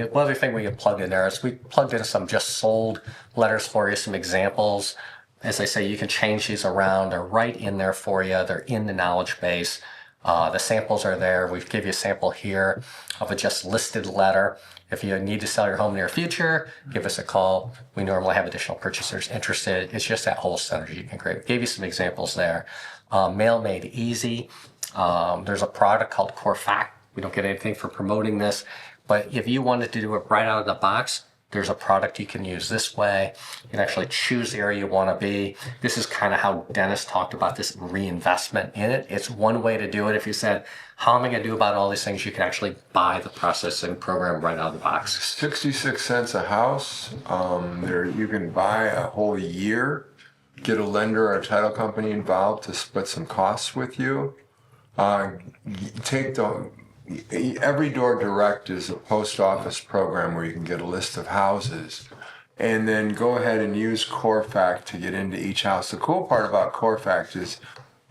One other thing we can plug in there is we plugged in some just sold letters for you, some examples. As I say, you can change these around. They're right in there for you. They're in the knowledge base. The samples are there. We've give you a sample here of a just listed letter. If you need to sell your home in the near future, give us a call. We normally have additional purchasers interested. It's just that whole synergy you can create. Gave you some examples there. Mail made easy. There's a product called Geographic. We don't get anything for promoting this, but if you wanted to do it right out of the box, there's a product you can use this way. You can actually choose the area you want to be. This is kind of how Dennis talked about this reinvestment in it. It's one way to do it. If you said, how am I going to do about all these things? You can actually buy the processing program right out of the box. 66 cents a house. There, you can buy a whole year, get a lender or a title company involved to split some costs with you. Every Door Direct is a post office program where you can get a list of houses and then go ahead and use Geographic to get into each house. The cool part about Geographic is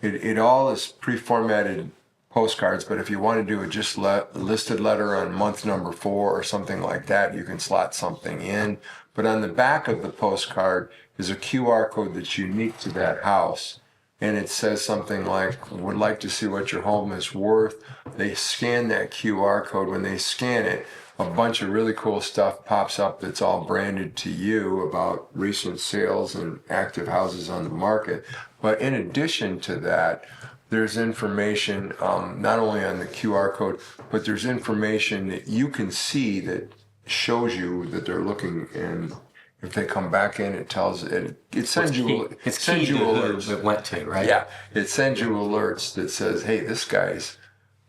it all is pre-formatted postcards, but if you want to do a just listed letter on month number 4 or something like that, you can slot something in. But on the back of the postcard is a QR code that's unique to that house. And it says something like, would like to see what your home is worth. They scan that QR code. When they scan it, a bunch of really cool stuff pops up that's all branded to you about recent sales and active houses on the market. But in addition to that, there's information not only on the QR code, but there's information that you can see that shows you that they're looking, and if they come back in, it tells it sends you alerts. It went to, right? Yeah, it sends you alerts that says, "Hey, this guy's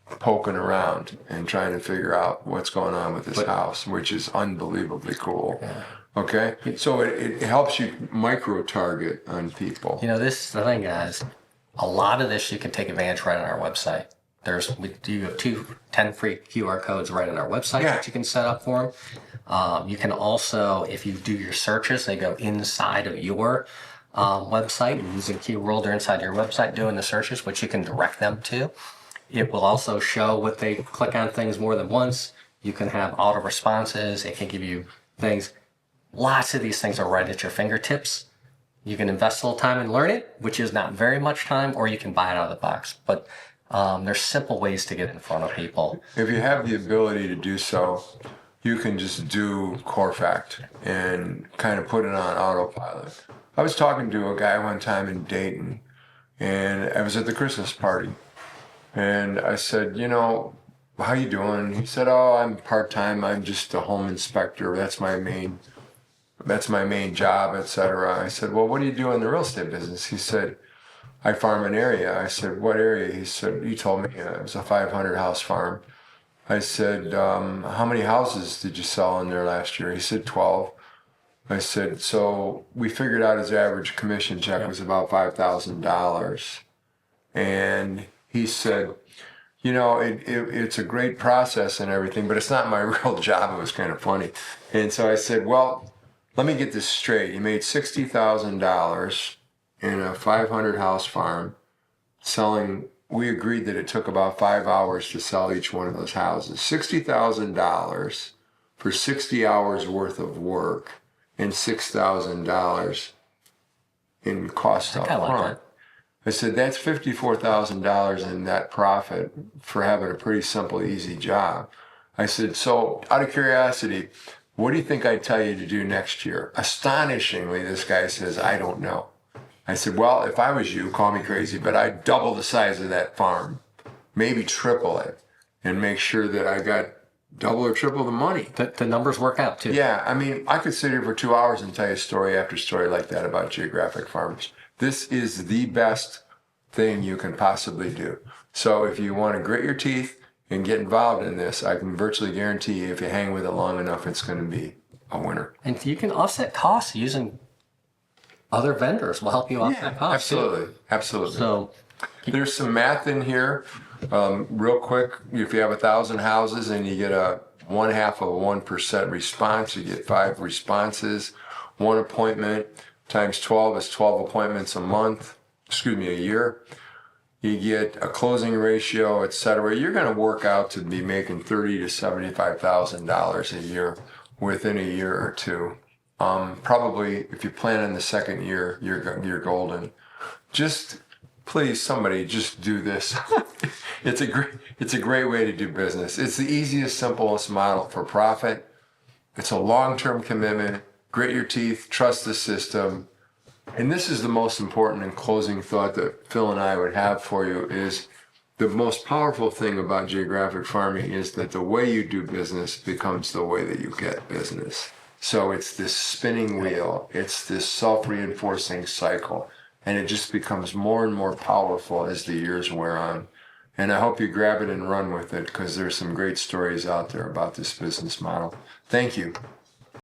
poking around and trying to figure out what's going on with this house," which is unbelievably cool. Yeah. Okay, so it helps you micro target on people. You know, this is the thing, guys. A lot of this you can take advantage right on our website. We do have 10 free QR codes right on our website that you can set up for them. You can also, if you do your searches, they go inside of your website using keyword or inside your website doing the searches, which you can direct them to. It will also show what they click on things more than once. You can have auto responses. It can give you things. Lots of these things are right at your fingertips. You can invest a little time and learn it, which is not very much time, or you can buy it out of the box. But there's simple ways to get in front of people. If you have the ability to do so, you can just do Geographic and kind of put it on autopilot. I was talking to a guy one time in Dayton, and I was at the Christmas party. And I said, you know, how you doing? He said, oh, I'm part-time. I'm just a home inspector. That's my main job, etc. I said, well, what do you do in the real estate business? He said, I farm an area. I said, what area? He said, you told me it was a 500 house farm. I said, how many houses did you sell in there last year? He said, 12. I said, so we figured out his average commission check was about $5,000. And he said, you know, it's a great process and everything, but it's not my real job. It was kind of funny. And so I said, well, let me get this straight. He made $60,000 in a 500 house farm selling. We agreed that it took about 5 hours to sell each one of those houses. $60,000 for 60 hours worth of work and $6,000 in cost up front. I said, that's $54,000 in net profit for having a pretty simple, easy job. I said, so out of curiosity, what do you think I'd tell you to do next year? Astonishingly, this guy says, I don't know. I said, well, if I was you, call me crazy, but I'd double the size of that farm, maybe triple it, and make sure that I got double or triple the money. The numbers work out, too. Yeah, I mean, I could sit here for 2 hours and tell you story after story like that about Geographic farms. This is the best thing you can possibly do. So if you want to grit your teeth and get involved in this, I can virtually guarantee you if you hang with it long enough, it's going to be a winner. And you can offset costs using other vendors will help you offset costs. Absolutely. Too. Absolutely. So there's some math in here. Real quick, if you have 1,000 houses and you get a 1/2 of 1% response, you get 5 responses. 1 appointment times 12 is 12 appointments a year. you get a closing ratio, etc., you're going to work out to be making $30,000 to $75,000 a year within a year or two. Probably, if you plan on the second year, you're golden. Just please, somebody, just do this. It's a great way to do business. It's the easiest, simplest model for profit. It's a long-term commitment. Grit your teeth, trust the system. And this is the most important and closing thought that Phil and I would have for you is the most powerful thing about geographic farming is that the way you do business becomes the way that you get business. So it's this spinning wheel. It's this self-reinforcing cycle. And it just becomes more and more powerful as the years wear on. And I hope you grab it and run with it because there's some great stories out there about this business model. Thank you.